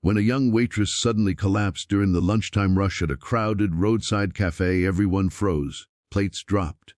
When a young waitress suddenly collapsed during the lunchtime rush at a crowded roadside cafe, everyone froze. Plates dropped.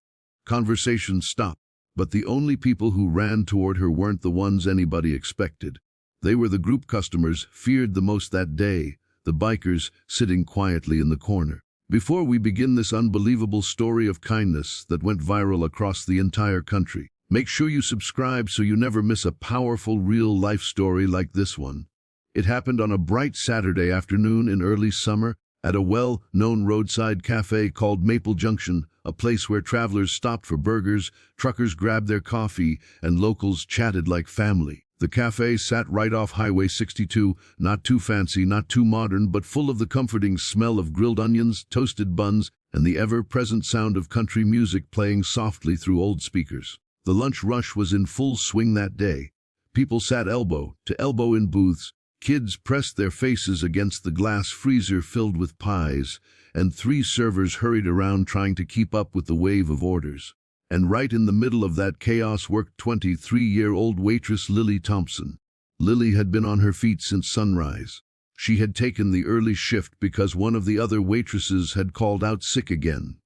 Conversations stopped. But the only people who ran toward her weren't the ones anybody expected. They were the group customers feared the most that day, the bikers sitting quietly in the corner. Before we begin this unbelievable story of kindness that went viral across the entire country, make sure you subscribe so you never miss a powerful real-life story like this one. It happened on a bright Saturday afternoon in early summer at a well-known roadside cafe called Maple Junction, a place where travelers stopped for burgers, truckers grabbed their coffee, and locals chatted like family. The cafe sat right off Highway 62, not too fancy, not too modern, but full of the comforting smell of grilled onions, toasted buns, and the ever-present sound of country music playing softly through old speakers. The lunch rush was in full swing that day. People sat elbow to elbow in booths, kids pressed their faces against the glass freezer filled with pies, and 3 servers hurried around trying to keep up with the wave of orders. And right in the middle of that chaos worked 23-year-old waitress Lily Thompson. Lily had been on her feet since sunrise. She had taken the early shift because one of the other waitresses had called out sick again.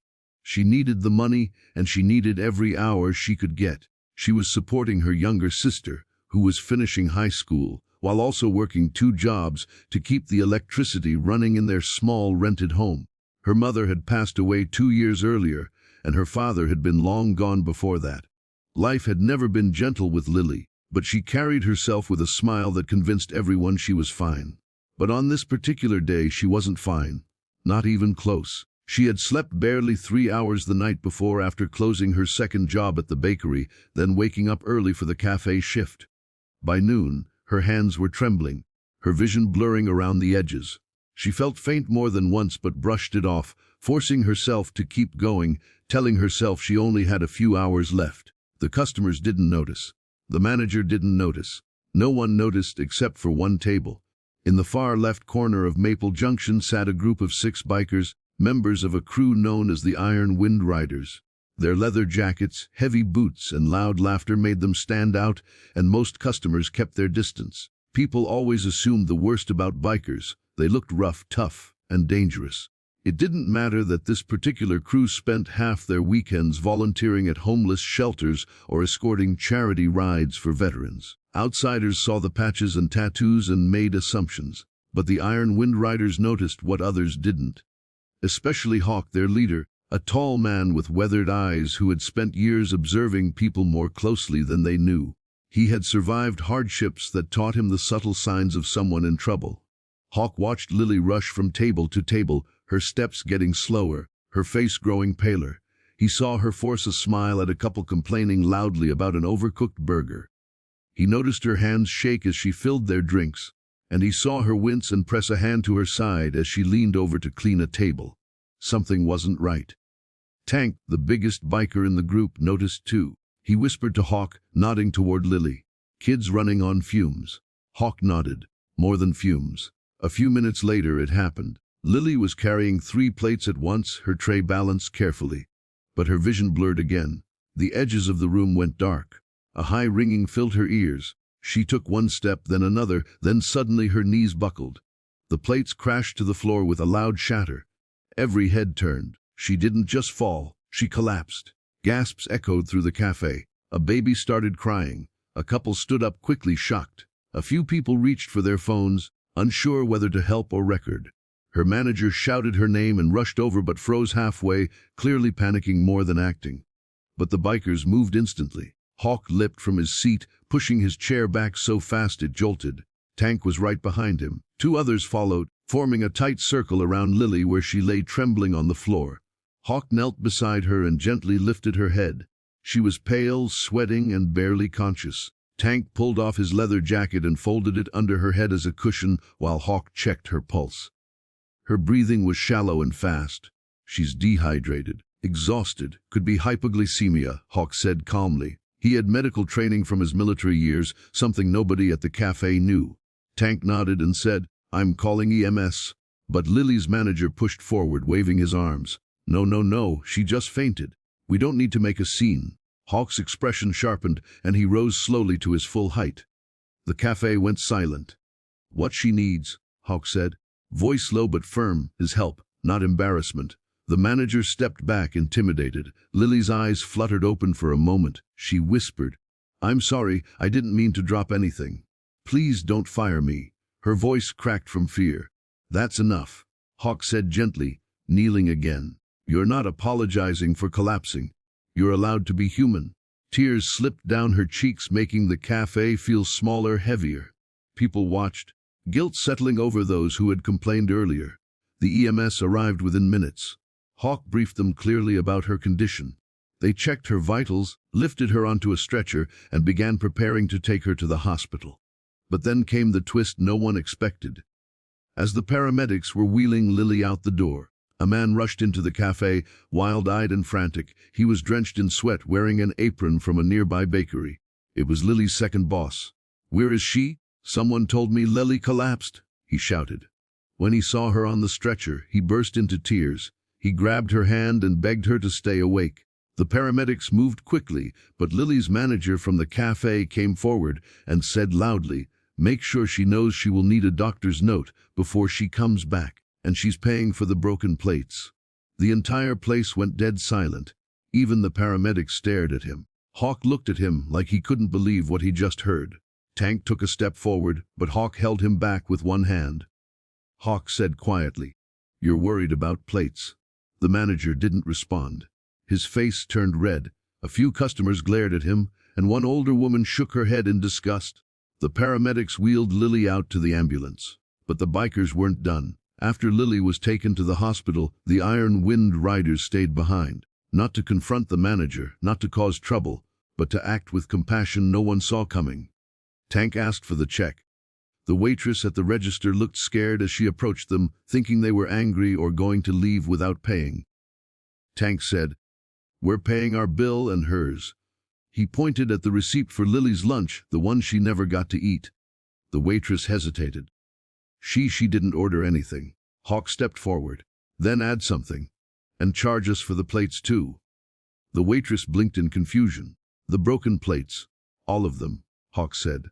She needed the money, and she needed every hour she could get. She was supporting her younger sister, who was finishing high school, while also working 2 jobs to keep the electricity running in their small rented home. Her mother had passed away 2 years earlier, and her father had been long gone before that. Life had never been gentle with Lily, but she carried herself with a smile that convinced everyone she was fine. But on this particular day she wasn't fine, not even close. She had slept barely 3 hours the night before after closing her second job at the bakery, then waking up early for the cafe shift. By noon, her hands were trembling, her vision blurring around the edges. She felt faint more than once but brushed it off, forcing herself to keep going, telling herself she only had a few hours left. The customers didn't notice. The manager didn't notice. No one noticed except for one table. In the far left corner of Maple Junction sat a group of 6 bikers, members of a crew known as the Iron Wind Riders. Their leather jackets, heavy boots, and loud laughter made them stand out, and most customers kept their distance. People always assumed the worst about bikers. They looked rough, tough, and dangerous. It didn't matter that this particular crew spent half their weekends volunteering at homeless shelters or escorting charity rides for veterans. Outsiders saw the patches and tattoos and made assumptions, but the Iron Wind Riders noticed what others didn't. Especially Hawk, their leader, a tall man with weathered eyes who had spent years observing people more closely than they knew. He had survived hardships that taught him the subtle signs of someone in trouble. Hawk watched Lily rush from table to table, her steps getting slower, her face growing paler. He saw her force a smile at a couple complaining loudly about an overcooked burger. He noticed her hands shake as she filled their drinks, and he saw her wince and press a hand to her side as she leaned over to clean a table. Something wasn't right. Tank, the biggest biker in the group, noticed too. He whispered to Hawk, nodding toward Lily. "Kids running on fumes." Hawk nodded. More than fumes. A few minutes later it happened. Lily was carrying 3 plates at once, her tray balanced carefully. But her vision blurred again. The edges of the room went dark. A high ringing filled her ears. She took one step, then another, then suddenly her knees buckled. The plates crashed to the floor with a loud shatter. Every head turned. She didn't just fall, she collapsed. Gasps echoed through the cafe. A baby started crying. A couple stood up quickly, shocked. A few people reached for their phones, unsure whether to help or record. Her manager shouted her name and rushed over but froze halfway, clearly panicking more than acting. But the bikers moved instantly. Hawk leapt from his seat, pushing his chair back so fast it jolted. Tank was right behind him. 2 others followed, forming a tight circle around Lily where she lay trembling on the floor. Hawk knelt beside her and gently lifted her head. She was pale, sweating, and barely conscious. Tank pulled off his leather jacket and folded it under her head as a cushion while Hawk checked her pulse. Her breathing was shallow and fast. "She's dehydrated, exhausted, could be hypoglycemia," Hawk said calmly. He had medical training from his military years, something nobody at the cafe knew. Tank nodded and said, "I'm calling EMS." But Lily's manager pushed forward, waving his arms. No, she just fainted. We don't need to make a scene." Hawk's expression sharpened, and he rose slowly to his full height. The cafe went silent. "What she needs," Hawk said, voice low but firm, his help, not embarrassment. The manager stepped back, intimidated. Lily's eyes fluttered open for a moment. She whispered, I'm sorry, I didn't mean to drop anything. Please don't fire me. Her voice cracked from fear. That's enough, Hawk said gently, kneeling again. You're not apologizing for collapsing. You're allowed to be human. Tears slipped down her cheeks, making the cafe feel smaller, heavier. People watched, guilt settling over those who had complained earlier. The EMS arrived within minutes. Hawk briefed them clearly about her condition. They checked her vitals, lifted her onto a stretcher, and began preparing to take her to the hospital. But then came the twist no one expected. As the paramedics were wheeling Lily out the door, a man rushed into the cafe, wild-eyed and frantic. He was drenched in sweat, wearing an apron from a nearby bakery. It was Lily's second boss. Where is she? Someone told me Lily collapsed, he shouted. When he saw her on the stretcher, he burst into tears. He grabbed her hand and begged her to stay awake. The paramedics moved quickly, but Lily's manager from the cafe came forward and said loudly, make sure she knows she will need a doctor's note before she comes back, and she's paying for the broken plates. The entire place went dead silent. Even the paramedics stared at him. Hawk looked at him like he couldn't believe what he just heard. Tank took a step forward, but Hawk held him back with one hand. Hawk said quietly, you're worried about plates. The manager didn't respond. His face turned red. A few customers glared at him, and one older woman shook her head in disgust. The paramedics wheeled Lily out to the ambulance. But the bikers weren't done. After Lily was taken to the hospital, the Iron Wind riders stayed behind. Not to confront the manager, not to cause trouble, but to act with compassion no one saw coming. Tank asked for the check. The waitress at the register looked scared as she approached them, thinking they were angry or going to leave without paying. Tank said, we're paying our bill and hers. He pointed at the receipt for Lily's lunch, the one she never got to eat. The waitress hesitated. She didn't order anything. Hawk stepped forward. Then add something. And charge us for the plates too. The waitress blinked in confusion. The broken plates. All of them, Hawk said.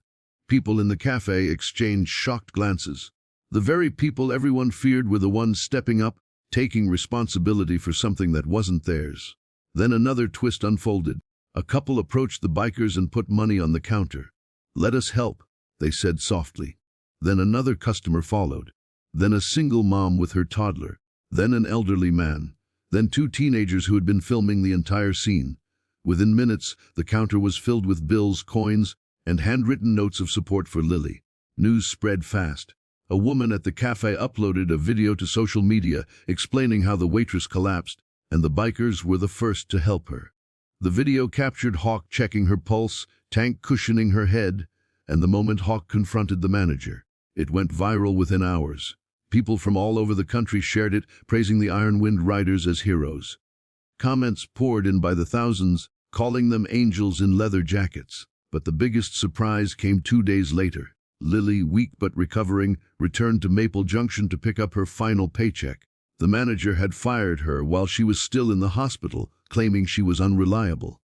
People in the cafe exchanged shocked glances. The very people everyone feared were the ones stepping up, taking responsibility for something that wasn't theirs. Then another twist unfolded. A couple approached the bikers and put money on the counter. Let us help, they said softly. Then another customer followed. Then a single mom with her toddler. Then an elderly man. Then two teenagers who had been filming the entire scene. Within minutes, the counter was filled with bills, coins, and handwritten notes of support for Lily. News spread fast. A woman at the cafe uploaded a video to social media explaining how the waitress collapsed, and the bikers were the first to help her. The video captured Hawk checking her pulse, Tank cushioning her head, and the moment Hawk confronted the manager. It went viral within hours. People from all over the country shared it, praising the Iron Wind riders as heroes. Comments poured in by the thousands, calling them angels in leather jackets. But the biggest surprise came 2 days later. Lily, weak but recovering, returned to Maple Junction to pick up her final paycheck. The manager had fired her while she was still in the hospital, claiming she was unreliable.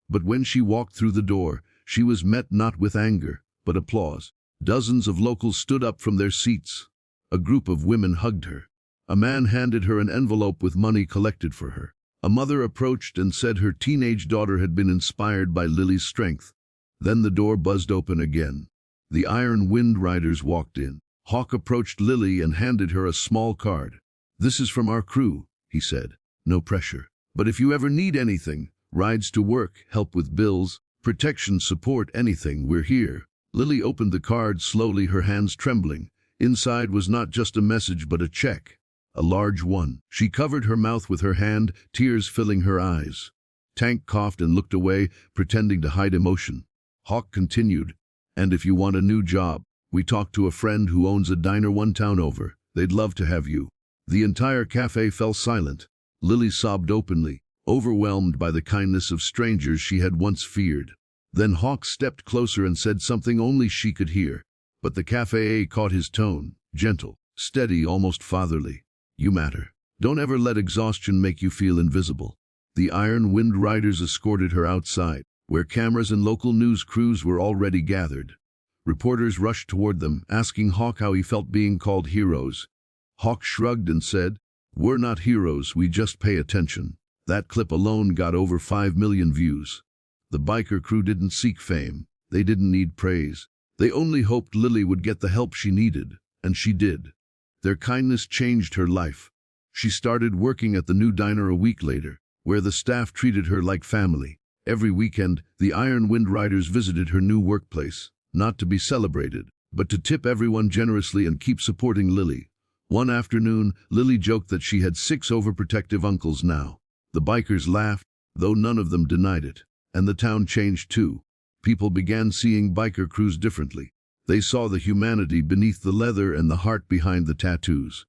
But when she walked through the door, she was met not with anger, but applause. Dozens of locals stood up from their seats. A group of women hugged her. A man handed her an envelope with money collected for her. A mother approached and said her teenage daughter had been inspired by Lily's strength. Then the door buzzed open again. The Iron Wind riders walked in. Hawk approached Lily and handed her a small card. This is from our crew, he said. No pressure. But if you ever need anything, rides to work, help with bills, protection, support, anything, we're here. Lily opened the card slowly, her hands trembling. Inside was not just a message but a check. A large one. She covered her mouth with her hand, tears filling her eyes. Tank coughed and looked away, pretending to hide emotion. Hawk continued, and if you want a new job, we talked to a friend who owns a diner 1 town over. They'd love to have you. The entire cafe fell silent. Lily sobbed openly, overwhelmed by the kindness of strangers she had once feared. Then Hawk stepped closer and said something only she could hear. But the cafe caught his tone, gentle, steady, almost fatherly. You matter. Don't ever let exhaustion make you feel invisible. The Iron Wind riders escorted her outside, where cameras and local news crews were already gathered. Reporters rushed toward them, asking Hawk how he felt being called heroes. Hawk shrugged and said, "We're not heroes, we just pay attention." That clip alone got over 5 million views. The biker crew didn't seek fame. They didn't need praise. They only hoped Lily would get the help she needed, and she did. Their kindness changed her life. She started working at the new diner a week later, where the staff treated her like family. Every weekend, the Iron Wind Riders visited her new workplace, not to be celebrated, but to tip everyone generously and keep supporting Lily. One afternoon, Lily joked that she had 6 overprotective uncles now. The bikers laughed, though none of them denied it. And the town changed too. People began seeing biker crews differently. They saw the humanity beneath the leather and the heart behind the tattoos.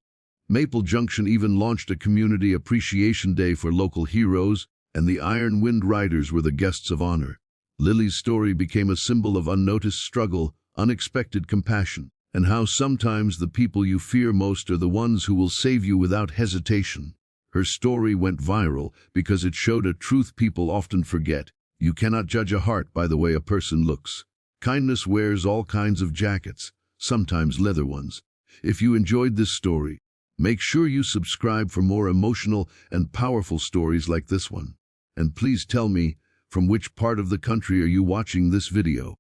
Maple Junction even launched a community appreciation day for local heroes, and the Iron Wind Riders were the guests of honor. Lily's story became a symbol of unnoticed struggle, unexpected compassion, and how sometimes the people you fear most are the ones who will save you without hesitation. Her story went viral because it showed a truth people often forget. You cannot judge a heart by the way a person looks. Kindness wears all kinds of jackets, sometimes leather ones. If you enjoyed this story, make sure you subscribe for more emotional and powerful stories like this one. And please tell me, from which part of the country are you watching this video?